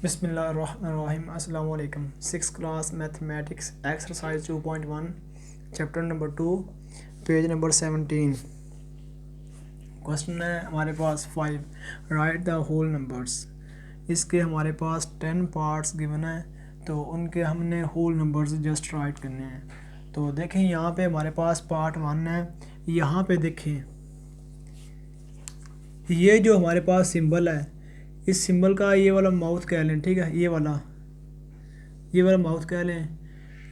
बिस्मिल्लाहिर्रहमानिर्रहीम अस्सलाम वालेकुम। 6th class mathematics exercise 2.1 chapter number 2 page number 17। Question है हमारे पास 5 राइट द होल नंबर्स। इसके हमारे पास 10 पार्ट्स गिवन है, तो उनके हमने होल नंबर्स जस्ट राइट करने हैं। तो देखें यहाँ पे हमारे पास पार्ट 1 है। यहाँ पे देखें ये जो हमारे पास सिंबल है, इस सिंबल का ये वाला माउथ कह लें, ठीक है, ये वाला माउथ कह लें।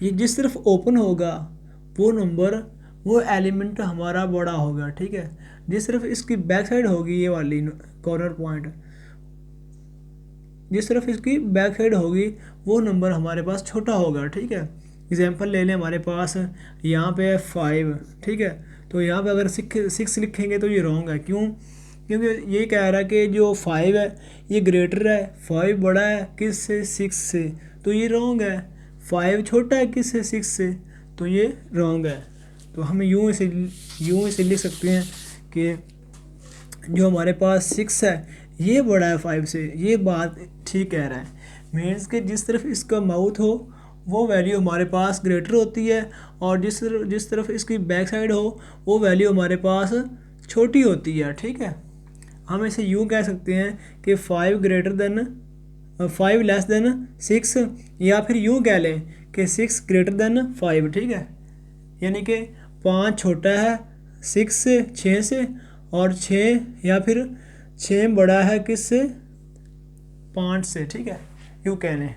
ये जिस तरफ ओपन होगा वो नंबर, वो एलिमेंट हमारा बड़ा होगा, ठीक है। जिस तरफ इसकी बैक साइड होगी, ये वाली कॉर्नर पॉइंट, जिस तरफ इसकी बैक साइड होगी वो नंबर हमारे पास छोटा होगा, ठीक है। एग्जांपल ले लें, हमारे पास यहाँ पे है 5, ठीक है। तो यहाँ पे अगर 6 लिखेंगे तो ये रॉन्ग है। क्यों? क्योंकि ये कह रहा है कि जो 5 है ये ग्रेटर है, 5 बड़ा है किस से, 6 से, तो ये रॉन्ग है। 5 छोटा है किस से, 6 से, तो ये रॉन्ग है। तो हम यूँ इसे लिख सकते हैं कि जो हमारे पास 6 है ये बड़ा है 5 से, ये बात ठीक कह रहा है। मीन्स कि जिस तरफ इसका माउथ हो वो वैल्यू हमारे पास ग्रेटर होती है, और जिस तरफ इसकी बैक साइड हो वो वैल्यू हमारे पास छोटी होती है, ठीक है। हम इसे यूँ कह सकते हैं कि 5 लेस देन 6, या फिर यूँ कह लें कि 6 ग्रेटर देन 5, ठीक है। यानी कि 5 छोटा है 6 से, 6 से, और 6 या फिर 6 बड़ा है किस से, 5 से, ठीक है, यूँ कह लें।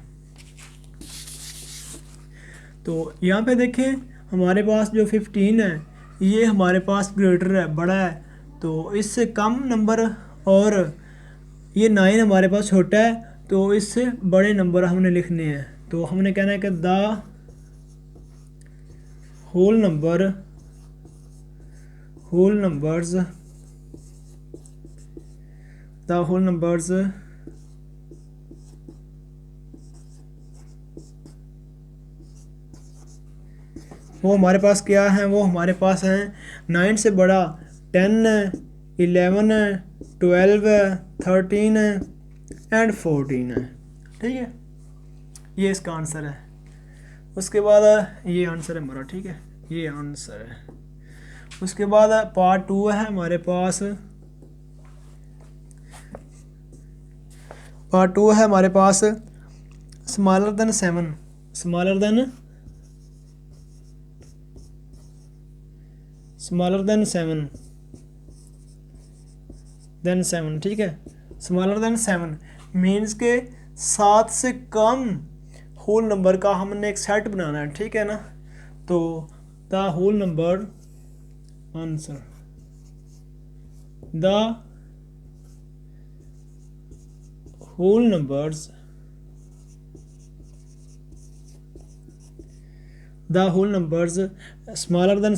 तो यहाँ पे देखें हमारे पास जो 15 है ये हमारे पास ग्रेटर है, बड़ा है, तो इससे कम नंबर, और ये 9 हमारे पास छोटा है, तो इससे बड़े नंबर हमने लिखने हैं। तो हमने कहना है कि द होल नंबर्स वो हमारे पास क्या है, वो हमारे पास हैं 9 से बड़ा 10 है, 11 है, 12 है, 13 है एंड 14 है, ठीक है। ये इसका आंसर है। उसके बाद ये आंसर है हमारा, ठीक है, ये आंसर है। उसके बाद पार्ट 2 है हमारे पास। पार्ट 2 है हमारे पास स्मॉलर देन 7 ठीक है। स्मॉलर देन 7 मीन्स के 7 से कम होल नंबर का हमने एक सेट बनाना है, ठीक है ना। तो the whole number answer, the whole numbers smaller than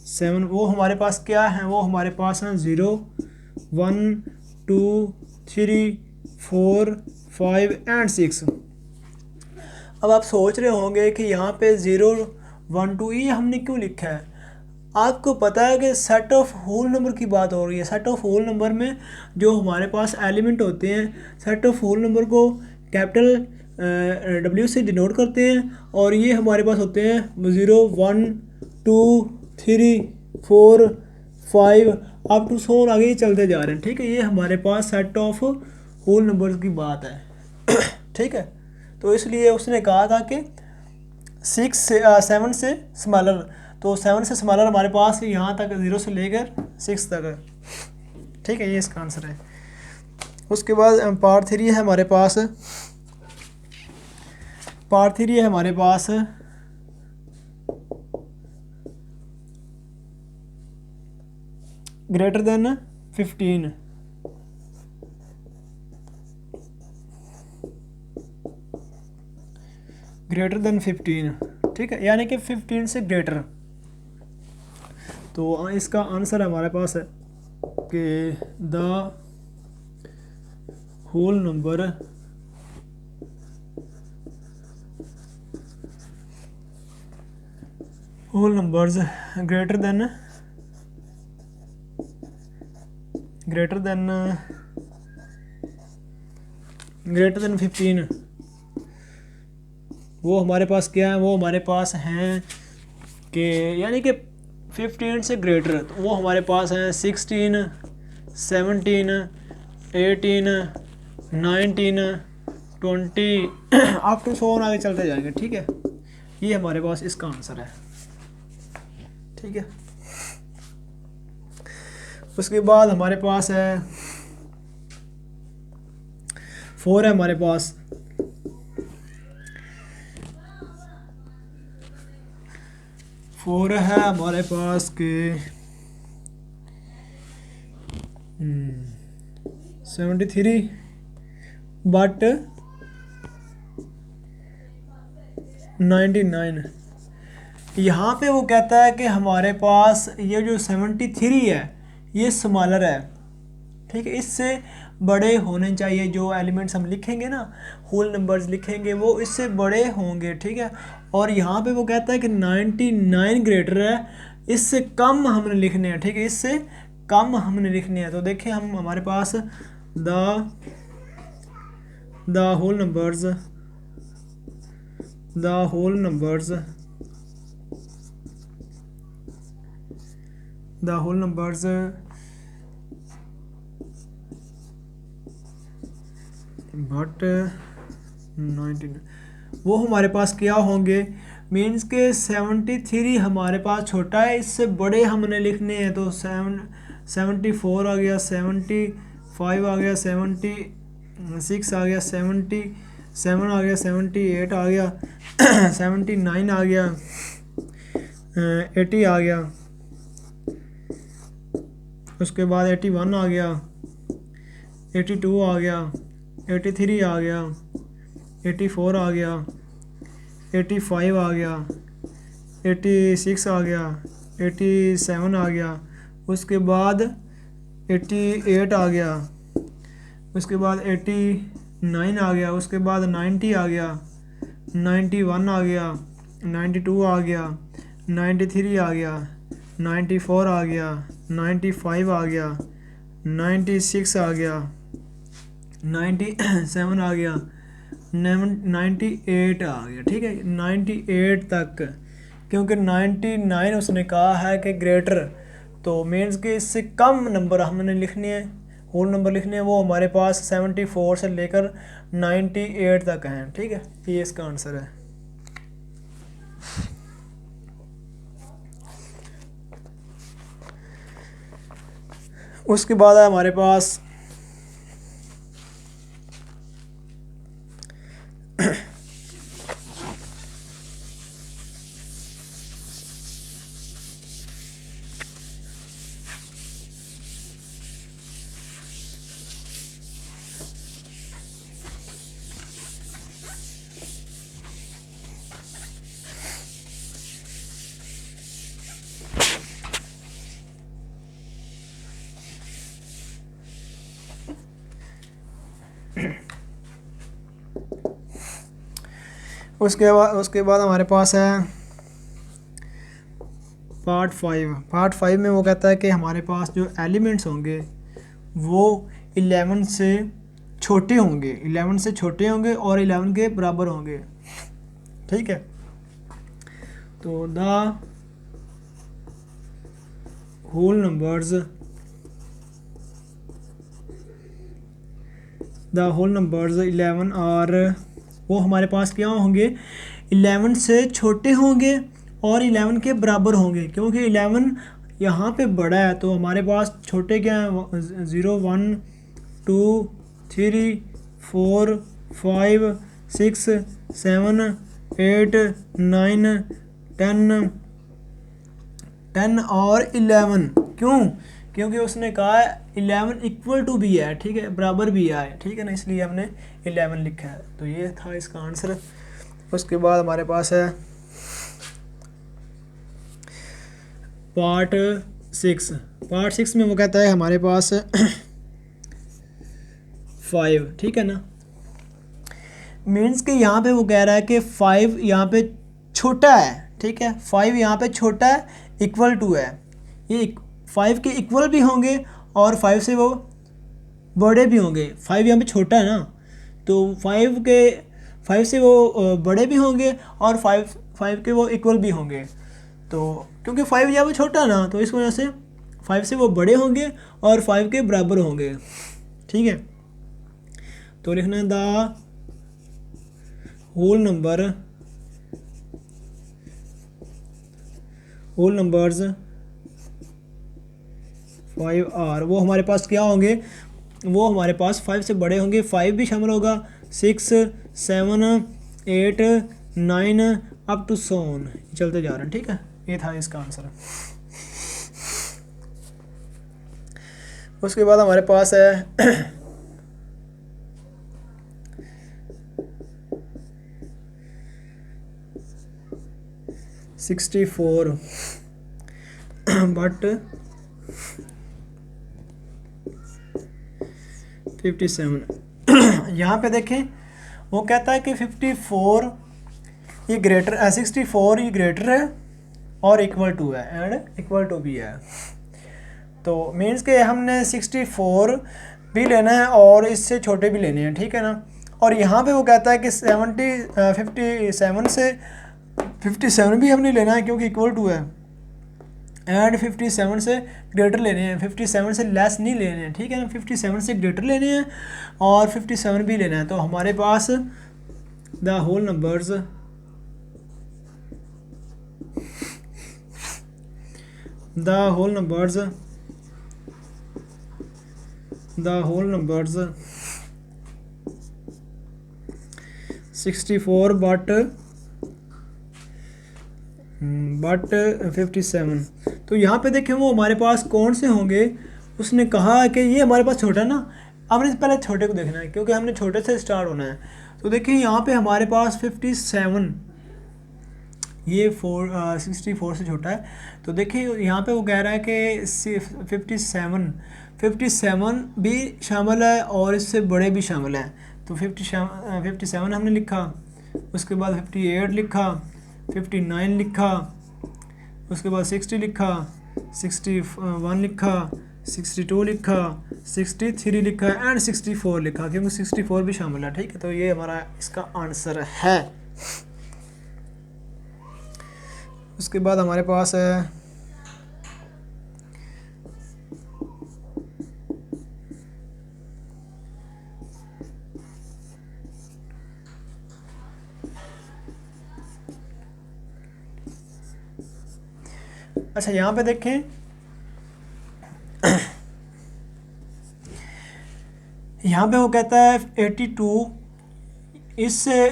7 वो हमारे पास क्या है, वो हमारे पास हैं 0, 1, 2, 3, 4, 5 एंड 6। अब आप सोच रहे होंगे कि यहाँ पे 0, 1, 2 ये हमने क्यों लिखा है। आपको पता है कि सेट ऑफ होल नंबर की बात हो रही है। सेट ऑफ होल नंबर में जो हमारे पास एलिमेंट होते हैं, सेट ऑफ होल नंबर को कैपिटल W से डिनोट करते हैं, और ये हमारे पास होते हैं 0, 1, 2, 3, 4, 5 अप टू 100 आगे ही चलते जा रहे हैं, ठीक है। ये हमारे पास सेट ऑफ होल नंबर्स की बात है ठीक है। तो इसलिए उसने कहा था कि 7 से स्मॉलर, तो 7 से स्मॉलर हमारे पास यहाँ तक 0 से लेकर 6 तक है, ठीक है। ये इसका आंसर है। उसके बाद पार्ट 3 है हमारे पास। ग्रेटर देन 15, ठीक है, यानी कि 15 से ग्रेटर। तो इसका आंसर हमारे पास है कि the whole numbers greater than greater than 15, वो हमारे पास क्या है, वो हमारे पास हैं कि यानी कि 15 से ग्रेटर, तो वो हमारे पास हैं 16, 17, 18, 19, 20 अप टू 100 आगे चलते जाएंगे। ठीक है, ये हमारे पास इसका आंसर है। ठीक है, उसके बाद हमारे पास है 4 है हमारे पास। फोर है हमारे पास के 73 बट 99। यहाँ पे वो कहता है कि हमारे पास ये जो 73 है ये स्मॉलर है। ठीक है, इससे बड़े होने चाहिए। जो एलिमेंट्स हम लिखेंगे ना, होल नंबर्स लिखेंगे, वो इससे बड़े होंगे। ठीक है, और यहाँ पे वो कहता है कि 99 ग्रेटर है, इससे कम हमने लिखने हैं। ठीक है, इससे कम हमने लिखने हैं। तो देखिए हम हमारे पास द होल नंबर्स बट 19 वो हमारे पास क्या होंगे, मीन्स के 73 हमारे पास छोटा है, इससे बड़े हमने लिखने हैं। तो 74 आ गया, 75 आ गया, 76 आ गया, 77 आ गया, 78 आ गया 79 आ गया, 80 आ गया, उसके बाद 81 आ गया, 82 आ गया, 83 आ गया, 84 आ गया, 85 आ गया, 86 आ गया, 87 आ गया, उसके बाद 88 आ गया, उसके बाद 89 आ गया, उसके बाद 90 आ गया, 91 आ गया, 92 आ गया, 93 आ गया, 94 आ गया, 95 आ गया, 96 आ गया, 97 आ गया, 98 आ गया। ठीक है, 98 तक, क्योंकि 99 उसने कहा है कि ग्रेटर, तो मीन्स कि इससे कम नंबर हमने लिखने हैं, होल नंबर लिखने हैं। वो हमारे पास 74 से लेकर 98 तक हैं। ठीक है, ये इसका आंसर है। उसके बाद है हमारे पास उसके बाद हमारे पास है पार्ट 5 में वो कहता है कि हमारे पास जो एलिमेंट्स होंगे वो 11 से छोटे होंगे, 11 से छोटे होंगे और 11 के बराबर होंगे। ठीक है, तो द होल नंबर्स 11 और वो हमारे पास क्या होंगे, 11 से छोटे होंगे और 11 के बराबर होंगे। क्योंकि 11 यहाँ पे बड़ा है, तो हमारे पास छोटे क्या हैं, 0 1 2 3 4 5 6 7 8 9 10 और 11। क्यों? क्योंकि उसने कहा है 11 इक्वल टू भी है। ठीक है, बराबर भी है। ठीक है ना, इसलिए हमने 11 लिखा है। तो ये था इसका आंसर। उसके बाद हमारे पास है पार्ट 6 में वो कहता है हमारे पास 5। ठीक है ना, मीन्स कि यहाँ पे वो कह रहा है कि 5 यहाँ पे छोटा है। ठीक है, 5 यहाँ पे छोटा है, इक्वल टू है। ये 5 के इक्वल भी होंगे और 5 से वो बड़े भी होंगे। 5 यहाँ पे छोटा है ना, तो 5 से वो बड़े भी होंगे और 5 के वो इक्वल भी होंगे। तो क्योंकि 5 यहाँ पे छोटा है ना, तो इस वजह से 5 से वो बड़े होंगे और 5 के बराबर होंगे। ठीक है, तो लिखना है द होल नंबर्स 5 आर, वो हमारे पास क्या होंगे, वो हमारे पास 5 से बड़े होंगे। 5 भी शामिल होगा, 6, 7, 8, 9 अप टू सोन चलते जा रहे हैं। ठीक है, ये था इसका आंसर। उसके बाद हमारे पास है 64 बट 57। यहाँ पे देखें, वो कहता है कि 54 ये ग्रेटर 64 ये ग्रेटर है और इक्वल टू है एंड इक्वल टू भी है। तो मीन्स के हमने 64 भी लेना है और इससे छोटे भी लेने हैं। ठीक है ना, और यहाँ पे वो कहता है कि 57 से 57 भी हमने लेना है क्योंकि इक्वल टू है, एंड 57 से ग्रेटर लेने हैं, 57 से लेस नहीं लेने हैं। ठीक है ना, 57 से ग्रेटर लेने हैं और 57 भी लेना है। तो हमारे पास the whole numbers the whole numbers 64 but 57। तो यहाँ पे देखें वो हमारे पास कौन से होंगे। उसने कहा कि ये हमारे पास छोटा ना, हमने पहले छोटे को देखना है क्योंकि हमने छोटे से स्टार्ट होना है। तो देखिए यहाँ पे हमारे पास 57 ये 64 से छोटा है। तो देखिए यहाँ पे वो कह रहा है कि 57 भी शामिल है और इससे बड़े भी शामिल हैं। तो 57 हमने लिखा, उसके बाद 58 लिखा, 59 लिखा, उसके बाद 60 लिखा, 61 लिखा, 62 लिखा, 63 लिखा एंड 64 लिखा क्योंकि 64 भी शामिल है। ठीक है, तो ये हमारा इसका आंसर है। उसके बाद हमारे पास है अच्छा, यहाँ पे देखें यहाँ पे वो कहता है 82 इससे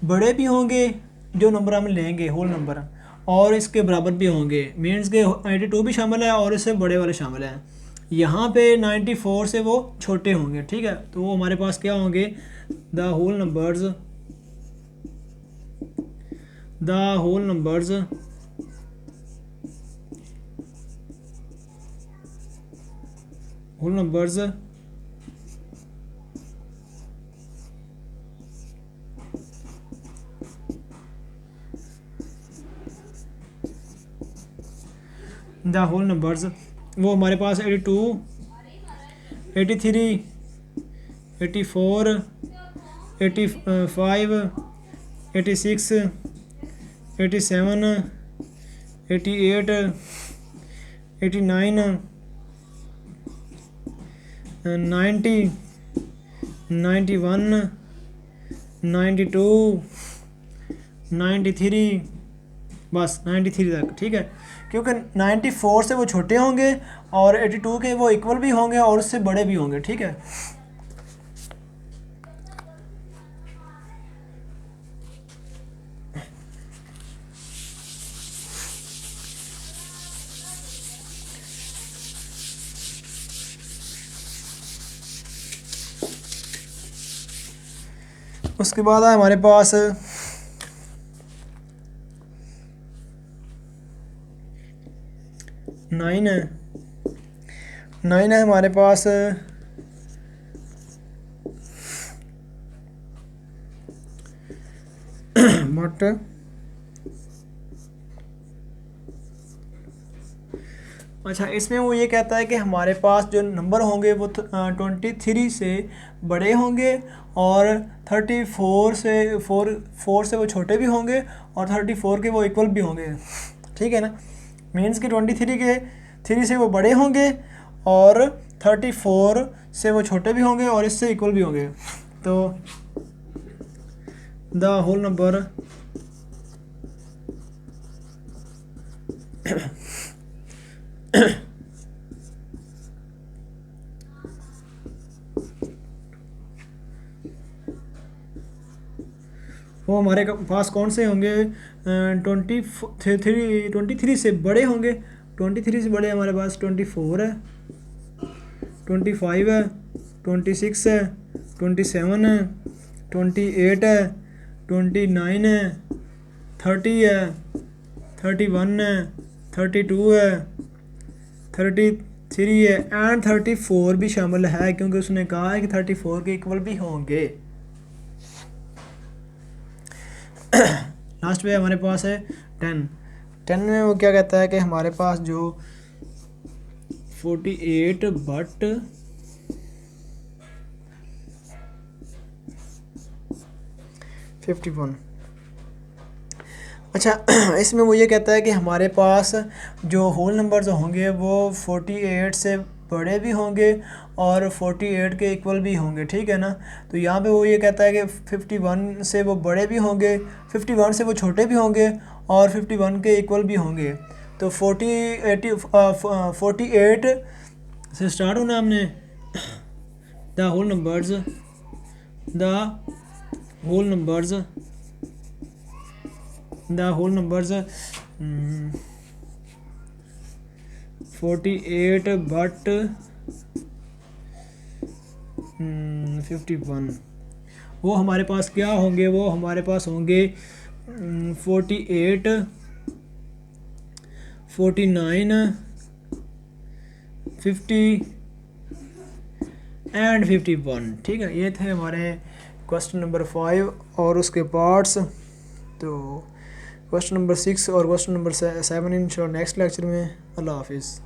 बड़े भी होंगे जो नंबर हम लेंगे होल नंबर, और इसके बराबर भी होंगे। मीन्स के 82 भी शामिल है और इससे बड़े वाले शामिल हैं। यहाँ पे 94 से वो छोटे होंगे। ठीक है, तो वो हमारे पास क्या होंगे, द होल नंबर्स वो हमारे पास 82, 83, 84, 85, 86, 87, 88, 89, 90, 91, 92, 93, बस 93 तक। ठीक है, क्योंकि 94 से वो छोटे होंगे और 82 के वो इक्वल भी होंगे और उससे बड़े भी होंगे। ठीक है, उसके बाद है हमारे पास 9 है। 9 है हमारे पास बट अच्छा, इसमें वो ये कहता है कि हमारे पास जो नंबर होंगे वो 23 से बड़े होंगे और 34 से फोर से वो छोटे भी होंगे और 34 के वो इक्वल भी होंगे। ठीक है ना, मीन्स कि 23 के 3 से वो बड़े होंगे और 34 से वो छोटे भी होंगे और इससे इक्वल भी होंगे। तो द होल नंबर वो हमारे पास कौन से होंगे, 23 से बड़े होंगे। 23 से बड़े हमारे पास 24 है, 25 है, 26 है, 27 है, 28 है, 29 है, 30 है, 31 है, 32 है, 33 है एंड 34 भी शामिल है, क्योंकि उसने कहा है कि 34 के इक्वल भी होंगे। लास्ट पे हमारे पास है 10 में वो क्या कहता है कि हमारे पास जो 48 बट 51। अच्छा, इसमें वो ये कहता है कि हमारे पास जो होल नंबर्स होंगे वो 48 से बड़े भी होंगे और 48 के इक्वल भी होंगे। ठीक है ना, तो यहाँ पे वो ये कहता है कि 51 से वो बड़े भी होंगे, 51 से वो छोटे भी होंगे और 51 के इक्वल भी होंगे। तो 48 से स्टार्ट होना हमने, द होल नंबर्स 48 बट 51 वो हमारे पास क्या होंगे, वो हमारे पास होंगे 48, 49, 50 एंड 51। ठीक है, ये थे हमारे क्वेश्चन नंबर 5 और उसके पार्ट्स। तो क्वेश्चन नंबर 6 और क्वेश्चन नंबर 7 इंशाल्लाह नेक्स्ट लेक्चर में। अल्लाह हाफिज़।